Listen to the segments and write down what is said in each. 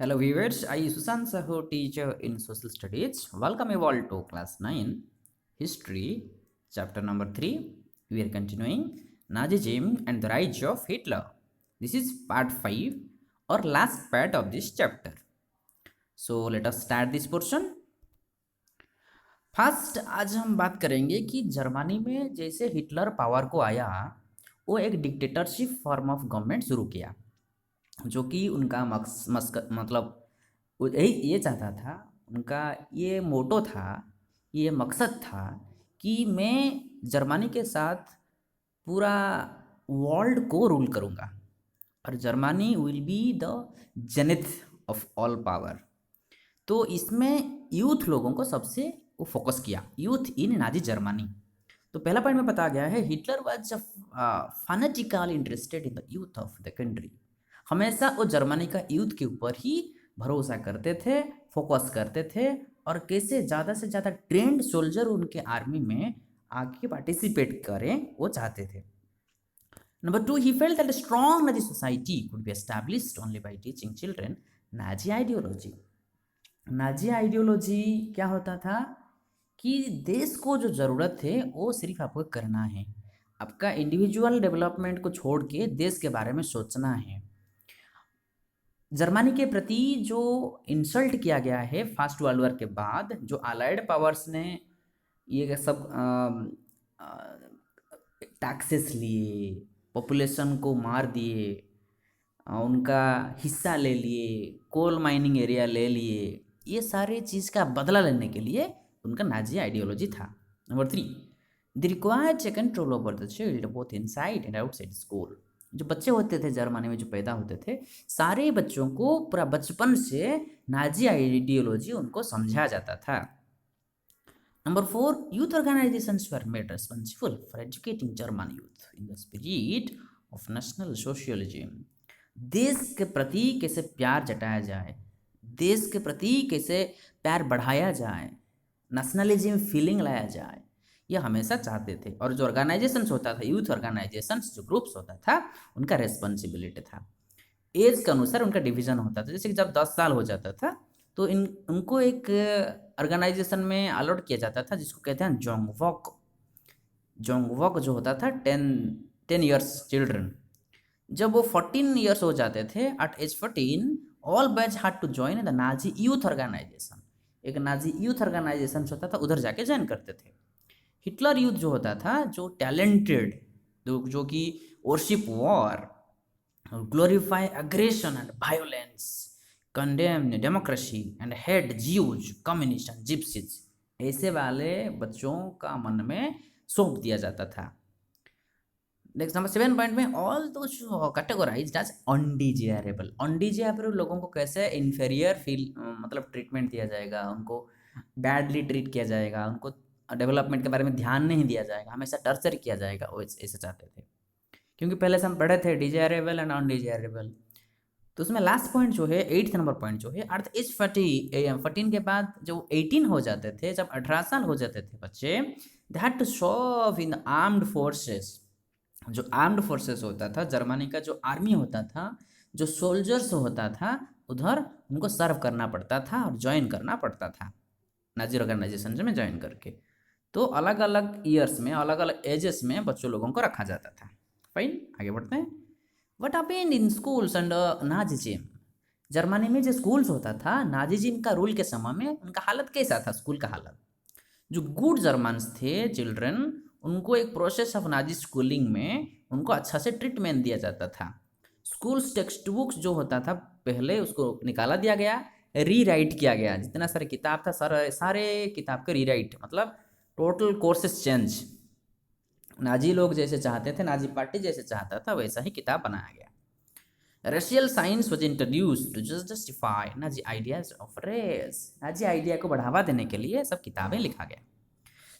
Hello viewers, I Susan Sahu, teacher in social studies. Welcome you all to class 9 history chapter number 3. We are continuing Nazism and the rise of Hitler. This is part 5 or last part of this chapter. So let us start this portion. First आज हम बात करेंगे कि Germany में जैसे Hitler power को आया, वो एक डिक्टेटरशिप फॉर्म ऑफ गवर्नमेंट शुरू किया, जो कि उनका मतलब यही ये चाहता था। उनका ये मोटो था, ये मकसद था कि मैं जर्मनी के साथ पूरा वर्ल्ड को रूल करूँगा और Germany will be the zenith of all power. तो इसमें यूथ लोगों को सबसे वो फोकस किया, यूथ इन नाजी जर्मनी। तो पहला पॉइंट में बताया गया है, Hitler was fanatically interested in the youth of the country. हमेशा वो जर्मनी का यूथ के ऊपर ही भरोसा करते थे, फोकस करते थे और कैसे ज़्यादा से ज़्यादा ट्रेंड सोल्जर उनके आर्मी में आके पार्टिसिपेट करें वो चाहते थे। Number 2, he felt that a strong Nazi society could be established only by teaching children Nazi ideology. Nazi ideology क्या होता था कि देश को जो ज़रूरत है वो सिर्फ आपको करना है, आपका इंडिविजुअल डेवलपमेंट को छोड़ के देश के बारे में सोचना है। जर्मनी के प्रति जो इंसल्ट किया गया है फर्स्ट वर्ल्ड वॉर के बाद, जो अलाइड पावर्स ने ये सब टैक्सेस लिए, पॉपुलेशन को मार दिए, उनका हिस्सा ले लिए, कोल माइनिंग एरिया ले लिए, ये सारे चीज़ का बदला लेने के लिए उनका नाजी आइडियोलॉजी था। Number 3, the required to control over the child both inside and outside school. जो बच्चे होते थे जर्मनी में, जो पैदा होते थे, सारे बच्चों को पूरा बचपन से नाजी आइडियोलॉजी उनको समझाया जाता था। Number 4, youth organisations were made responsible for educating German youth in the spirit of national socialism. देश के प्रति कैसे प्यार जताया जाए, देश के प्रति कैसे प्यार बढ़ाया जाए, नेशनलिज्म फीलिंग लाया जाए, ये हमेशा चाहते थे। और जो ऑर्गेनाइजेशंस होता था, यूथ ऑर्गेनाइजेशंस जो ग्रुप्स होता था, उनका रेस्पॉन्सिबिलिटी था। एज के अनुसार उनका डिवीजन होता था। जैसे कि जब 10 साल हो जाता था तो उनको एक ऑर्गेनाइजेशन में अलॉट किया जाता था, जिसको कहते हैं जोंगवॉक। जोंगवॉक जो होता था 10 ईयर्स चिल्ड्रन। जब वो 14 ईयर्स हो जाते थे, at age 14, all batch had to join the Nazi youth organisation. एक नाजी यूथ ऑर्गेनाइजेशन होता था, उधर जाके ज्वाइन करते थे। हिटलर यूथ जो होता था, जो टैलेंटेड, जो कि worship war, glorify aggression and violence, condemn democracy and head Jews, communist and gypsies, ऐसे वाले बच्चों का मन में सौंप दिया जाता था। नेक्स्ट नंबर 7 पॉइंट में, all those categorised as undesirable. Undesirable लोगों को कैसे इन्फीरियर फील मतलब ट्रीटमेंट दिया जाएगा, उनको बैडली ट्रीट किया जाएगा, उनको डेवलपमेंट के बारे में ध्यान नहीं दिया जाएगा, हमेशा टर्चर किया जाएगा, वो ऐसे चाहते थे। क्योंकि पहले से हम पढ़े थे डिजायरेबल एंड अनडिजायरेबल। तो उसमें लास्ट पॉइंट जो है, 8th नंबर पॉइंट जो है, अर्थ इज 14 के बाद जो 18 हो जाते थे, जब 18 साल हो जाते थे बच्चे, they had to serve in armed forces. जो आर्म्ड फोर्सेस होता था जर्मनी का, जो आर्मी होता था, जो सोल्जर्स होता था, उधर उनको सर्व करना पड़ता था और ज्वाइन करना पड़ता था नाजी ऑर्गेनाइजेशन में ज्वाइन करके। तो अलग अलग ईयर्स में, अलग अलग एजेस में बच्चों लोगों को रखा जाता था। फाइन, आगे बढ़ते हैं। What happened in schools under Nazism. Germany में जो स्कूल्स होता था नाजीजिम का रूल के समय में, उनका हालत कैसा था, स्कूल का हालत। जो गुड जर्मन्स थे चिल्ड्रन, उनको एक प्रोसेस ऑफ नाजी स्कूलिंग में उनको अच्छा से ट्रीटमेंट दिया जाता था। स्कूल्स टेक्स्ट बुक्स जो होता था, पहले उसको निकाला दिया गया, रीराइट किया गया। जितना सारे किताब था, सारे किताब का रीराइट, मतलब टोटल कोर्सेस चेंज। नाजी लोग जैसे चाहते थे, नाजी पार्टी जैसे चाहता था, वैसा ही किताब बनाया गया। Racial science was introduced to justify Nazi ideas of race. Nazi idea को बढ़ावा देने के लिए सब किताबें लिखा गया।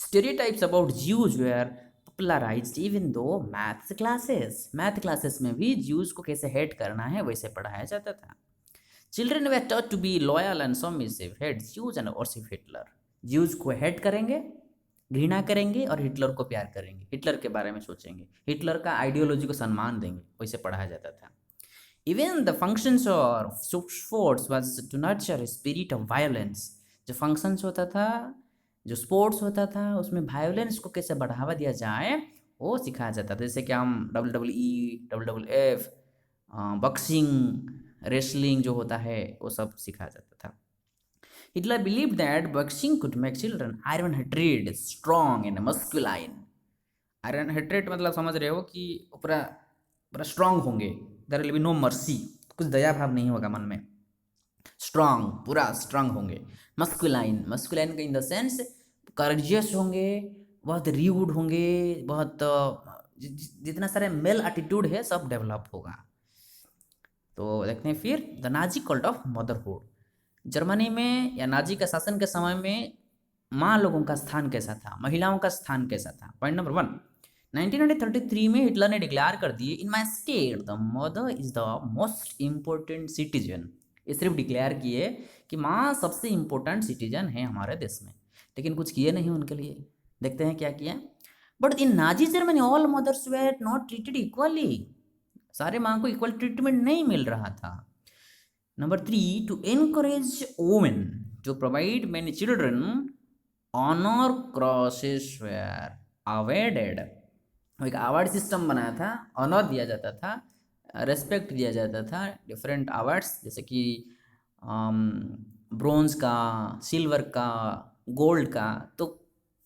Stereotypes about Jews were popularised even though math classes में भी ज्यूज को कैसे हेट करना है वैसे पढ़ाया जाता था। Children were taught to be loyal and submissive, hate Jews and worship Hitler. Jews को हेट करेंगे, घृणा करेंगे, और हिटलर को प्यार करेंगे, हिटलर के बारे में सोचेंगे, हिटलर का आइडियोलॉजी को सम्मान देंगे, वैसे पढ़ाया जाता था। Even the functions of sports was to nurture spirit of violence. जो फंक्शंस होता था, जो स्पोर्ट्स होता था, उसमें वायलेंस को कैसे बढ़ावा दिया जाए वो सिखाया जाता था। जैसे कि हम WWE, WWF, बॉक्सिंग, रेसलिंग जो होता है वो सब सिखाया जाता था। Hitler believe that boxing could make children iron hatred strong and masculine. Iron hatred मतलब समझ रहे हो कि पूरा पूरा स्ट्रांग होंगे, there will be no mercy, कुछ दया भाव नहीं होगा मन में, स्ट्रांग, पूरा स्ट्रांग होंगे। Masculine, masculine in the sense courageous होंगे, बहुत रीवुड होंगे, बहुत जितना सारे मेल एटीट्यूड है सब डेवलप होगा। तो देखते हैं फिर the Nazi cult of motherhood. Germany में या नाजी के शासन के समय में माँ लोगों का स्थान कैसा था, महिलाओं का स्थान कैसा था। पॉइंट नंबर 1, 1933 में हिटलर ने डिक्लेयर कर दिए, in my state the mother is the most important citizen. ये सिर्फ डिक्लेयर किए कि माँ सबसे इम्पोर्टेंट सिटीजन है हमारे देश में, लेकिन कुछ किए नहीं उनके लिए। देखते हैं क्या किया। But in Nazi Germany all mothers were not treated equally. सारे माँ को इक्वल ट्रीटमेंट नहीं मिल रहा था। Number 3, to encourage women to provide many children honour crosses were awarded. एक अवार्ड सिस्टम बनाया था, ऑनर दिया जाता था, रेस्पेक्ट दिया जाता था, डिफरेंट अवार्ड्स जैसे कि ब्रोंज का, सिल्वर का, गोल्ड का। तो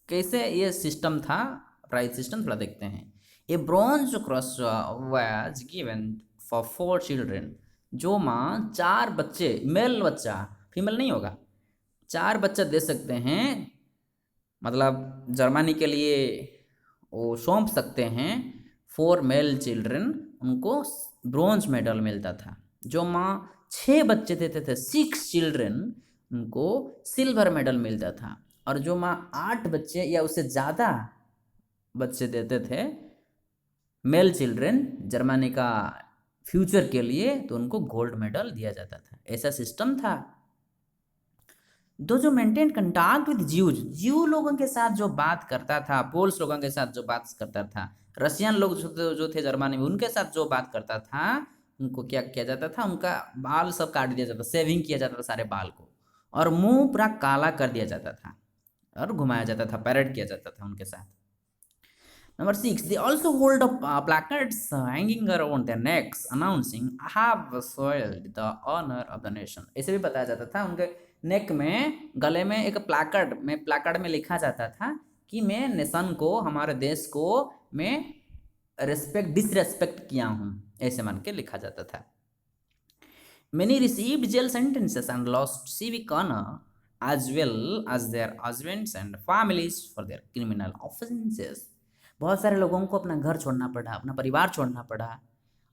कैसे ये सिस्टम था, प्राइज सिस्टम थोड़ा देखते हैं। ए bronze cross was given for 4 children. जो माँ 4 बच्चे, मेल बच्चा, फीमेल नहीं होगा, 4 बच्चा दे सकते हैं, मतलब जर्मनी के लिए वो सौंप सकते हैं। 4 मेल चिल्ड्रन, उनको ब्रॉन्ज मेडल मिलता था। जो माँ 6 बच्चे देते थे, 6 चिल्ड्रन, उनको सिल्वर मेडल मिलता था। और जो माँ 8 बच्चे या उससे ज़्यादा बच्चे देते थे, मेल चिल्ड्रन, जर्मनी का फ्यूचर के लिए, तो उनको गोल्ड मेडल दिया जाता था। ऐसा सिस्टम था। दो जो मेंटेन कंटैक्ट विद ज्यू लोगों के साथ जो बात करता था, पोल्स लोगों के साथ जो बात करता था, रशियन लोग जो थे जर्मनी में, उनके साथ जो बात करता था, उनको क्या किया जाता था, उनका बाल सब काट दिया जाता, सेविंग किया जाता था सारे बाल को, और मुंह पूरा काला कर दिया जाता था और घुमाया जाता था, पैरेड किया जाता था उनके साथ। Number 6, they also hold up placards hanging around their necks announcing, I have soiled the honor of the nation। ऐसे भी बताया जाता था, उनके नेक में, गले में एक प्लाकार्ड में लिखा जाता था कि मैं नेशन को, हमारे देश को मैं डिसरेस्पेक्ट किया हूँ, ऐसे मान के लिखा जाता था। Many received jail sentences and lost civic honor as well as their husbands and families for their criminal offenses। बहुत सारे लोगों को अपना घर छोड़ना पड़ा, अपना परिवार छोड़ना पड़ा,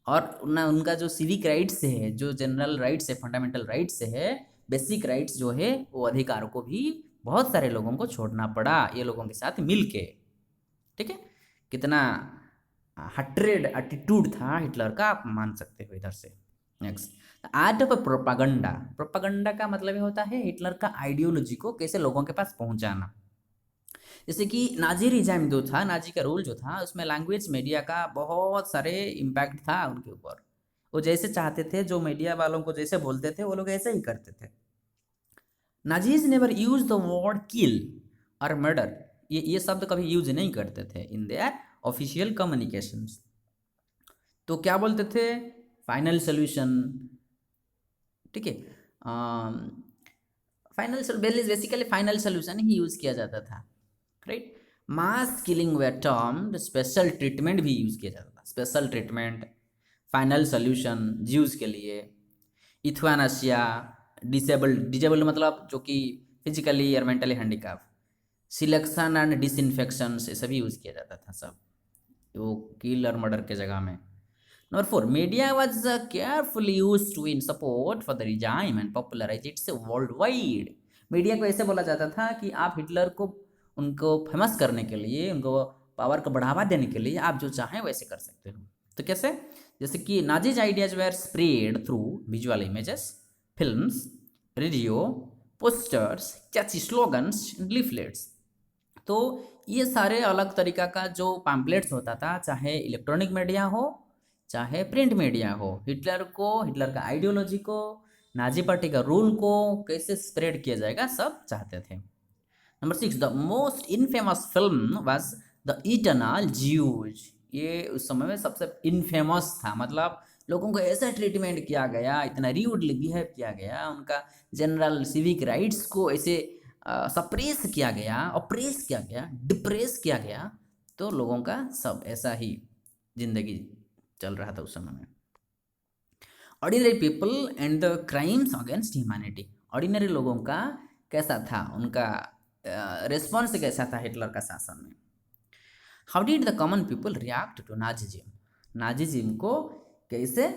और उनका जो सिविक राइट्स है, जो जनरल राइट्स है, फंडामेंटल राइट्स है, बेसिक राइट्स जो है, वो अधिकारों को भी बहुत सारे लोगों को छोड़ना पड़ा ये लोगों के साथ मिल के। ठीक है, कितना हट्रेड एटीट्यूड था हिटलर का, आप मान सकते हो इधर से। Next, art of propaganda. Propaganda का मतलब ये होता है हिटलर का आइडियोलॉजी को कैसे लोगों के पास पहुंचाना। जैसे कि नाजी रिजाइम जो था, नाजी का रूल जो था, उसमें लैंग्वेज मीडिया का बहुत सारे इम्पैक्ट था उनके ऊपर। वो जैसे चाहते थे, जो मीडिया वालों को जैसे बोलते थे, वो लोग ऐसे ही करते थे। Nazis never use the word kill और मर्डर, ये शब्द कभी यूज नहीं करते थे इन देयर ऑफिशियल कम्युनिकेशंस। तो क्या बोलते थे, फाइनल सोल्यूशन। ठीक है, बेसिकली फाइनल सोल्यूशन ही यूज किया जाता था, राइट। मास किलिंग वे टर्म्ड, स्पेशल ट्रीटमेंट भी यूज किया जाता था, special treatment, final solution Jews के लिए। इथ्वानासिया, डिसेबल्ड मतलब जो कि फिजिकली या mentally handicap, selection and disinfection, ये सभी यूज किया जाता था सब, वो किल और मर्डर के जगह में। Number 4, media was carefully used to in support for the regime and popularize it worldwide। Media को ऐसे बोला जाता था कि आप हिटलर को, उनको फेमस करने के लिए, उनको पावर को बढ़ावा देने के लिए आप जो चाहें वैसे कर सकते हो। तो कैसे, जैसे कि Nazis ideas were spread through visual images, films, radio, posters, catchy slogans, leaflets. तो ये सारे अलग तरीका का जो पैम्पलेट्स होता था, चाहे इलेक्ट्रॉनिक मीडिया हो चाहे प्रिंट मीडिया हो, हिटलर का आइडियोलॉजी को, नाजी पार्टी का रूल को कैसे स्प्रेड किया जाएगा सब चाहते थे। Number 6, the most infamous film was the eternal Jews. ये उस समय में सबसे इनफेमस था, मतलब लोगों को ऐसा ट्रीटमेंट किया गया, इतना रीवुडली बिहेव किया गया, उनका जनरल सिविक राइट्स को ऐसे सप्रेस किया गया, ऑप्रेस किया गया, डिप्रेस किया गया, तो लोगों का सब ऐसा ही जिंदगी चल रहा था उस समय में। Ordinary people and the crimes against humanity. Ordinary लोगों का कैसा था, उनका रिस्पॉन्स कैसा था हिटलर का शासन में। How did the common people react to Nazism. Nazism को कैसे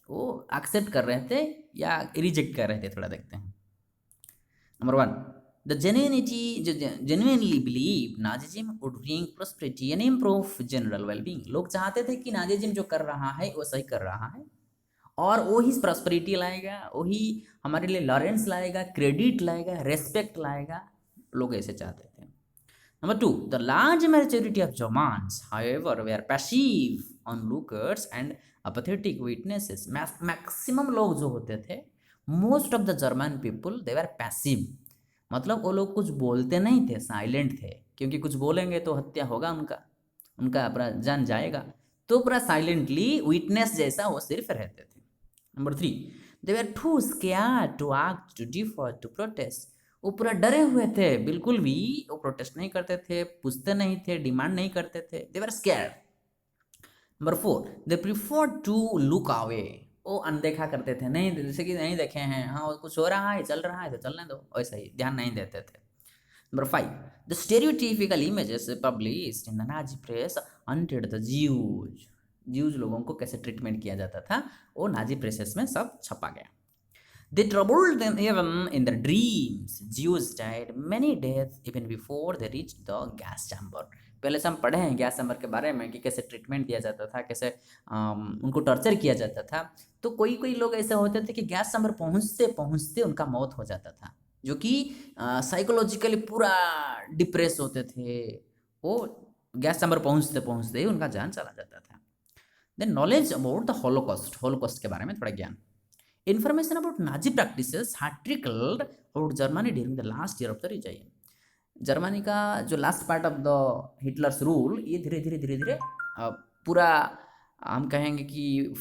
वो एक्सेप्ट कर रहे थे या रिजेक्ट कर रहे थे, थोड़ा देखते हैं। नंबर 1, द जेन्युइनिटी, जो genuinely believe Nazism would bring prosperity and improve general wellbeing. लोग चाहते थे कि नाजीजिम जो कर रहा है वो सही कर रहा है और वही प्रॉस्पेरिटी लाएगा, वही हमारे लिए लॉरेंस लाएगा, क्रेडिट लाएगा, रेस्पेक्ट लाएगा, लोग ऐसे चाहते थे। Number 2, the large majority of Germans however were passive onlookers and apathetic witnesses. Maximum लोग जो होते थे, most of the German people they were passive, मतलब वो लोग कुछ बोलते नहीं थे, साइलेंट थे, क्योंकि कुछ बोलेंगे तो हत्या होगा उनका, उनका पूरा जान जाएगा, तो पूरा साइलेंटली विटनेस जैसा वो सिर्फ रहते थे। Number 3, they were too scared to act, to differ, to protest. वो पूरा डरे हुए थे, बिल्कुल भी वो प्रोटेस्ट नहीं करते थे, पूछते नहीं थे, डिमांड नहीं करते थे, they were scared. Number 4, they prefer to look away. वो अनदेखा करते थे, नहीं, जैसे कि नहीं देखे हैं, हाँ कुछ हो रहा है, चल रहा है तो चलने दो, वैसा ही ध्यान नहीं देते थे। Number 5, the stereotypical images published in the Nazi press hunted the Jews. Jews लोगों को कैसे ट्रीटमेंट किया जाता था वो नाजी प्रेसेस में सब छपा गया। They troubled them even in their dreams. Jews died many days even before they reached the gas chamber. पहले से हम पढ़े हैं गैस चैम्बर के बारे में कि कैसे ट्रीटमेंट दिया जाता था, कैसे उनको टॉर्चर किया जाता था। तो कोई कोई लोग ऐसे होते थे कि गैस चैम्बर पहुंचते पहुंचते उनका मौत हो जाता था, जो कि साइकोलॉजिकली पूरा डिप्रेस होते थे, वो गैस चैम्बर पहुंचते पहुंचते ही उनका जान चला जाता था। Then knowledge about the Holocaust. Holocaust के बारे में थोड़ा ज्ञान। Information about Nazi practices had trickled out Germany during the last year of the regime. Germany का जो last part of the Hitler's rule, ये धीरे धीरे धीरे धीरे पूरा हम कहेंगे कि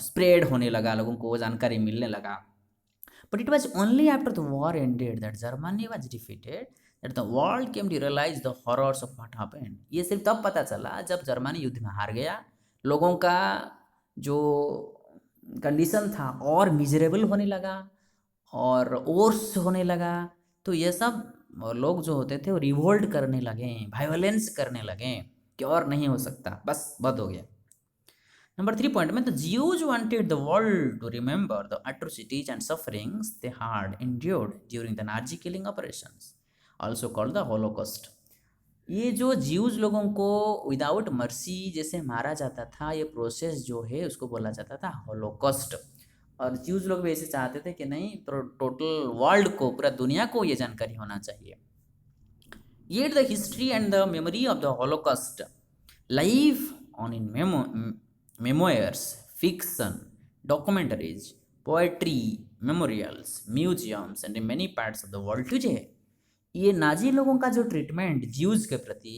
स्प्रेड होने लगा, लोगों को वो जानकारी मिलने लगा। But it was only after the war ended that Germany was defeated, that the world came to realise the horrors of what happened. ये सिर्फ तब पता चला जब जर्मनी युद्ध में हार गया, लोगों का जो कंडीशन था और मिजरेबल होने लगा और ओर्स होने लगा, तो ये सब लोग जो होते थे वो रिवोल्ट करने लगे, वायलेंस करने लगे कि और नहीं हो सकता, बस बंद हो गया। नंबर 3 पॉइंट में, the Jews wanted the world to remember the atrocities and sufferings they had endured during the Nazi killing operations, also called the Holocaust. ये जो ज्यूज लोगों को विदाउट मर्सी जैसे मारा जाता था, ये प्रोसेस जो है उसको बोला जाता था हॉलोकॉस्ट। और ज्यूज लोग भी ऐसे चाहते थे कि नहीं, तो टोटल वर्ल्ड को, पूरा दुनिया को ये जानकारी होना चाहिए। Yet the history and the memory of the Holocaust live on in memoirs, fiction, documentaries, poetry, memorials, museums, and in many parts of the world today. ये नाजी लोगों का जो ट्रीटमेंट ज्यूज के प्रति,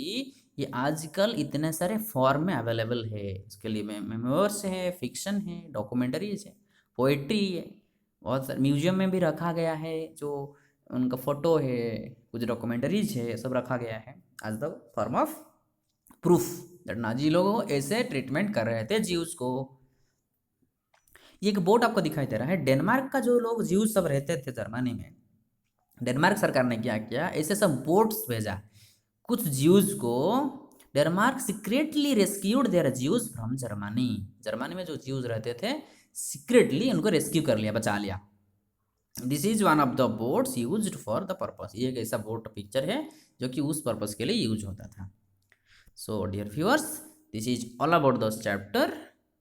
ये आजकल इतने सारे फॉर्म में अवेलेबल है। इसके लिए मेमोर्स है, फिक्शन है, डॉक्यूमेंटरीज है, पोएट्री है, बहुत सारे म्यूजियम में भी रखा गया है, जो उनका फोटो है, कुछ डॉक्यूमेंटरीज है, सब रखा गया है as the form of proof that Nazi लोग ऐसे ट्रीटमेंट कर रहे थे ज्यूज को। ये एक बोर्ड आपको दिखाई दे रहा है, डेनमार्क का जो लोग ज्यूज सब रहते थे जर्मनी में, डेनमार्क सरकार ने क्या किया, ऐसे सब बोट्स भेजा कुछ ज्यूज को। Denmark secretly rescued their Jews from Germany. Germany में जो ज्यूज रहते थे सीक्रेटली उनको रेस्क्यू कर लिया, बचा लिया। This is one of the boats used for the purpose. ये एक ऐसा बोट पिक्चर है जो कि उस पर्पस के लिए यूज होता था। So dear viewers, this is all about this chapter,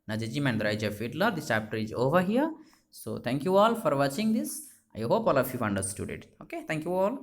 Nazism and the Rise of Hitler. This chapter is over here. So thank you all for watching this. I hope all of you understood it. Okay, thank you all.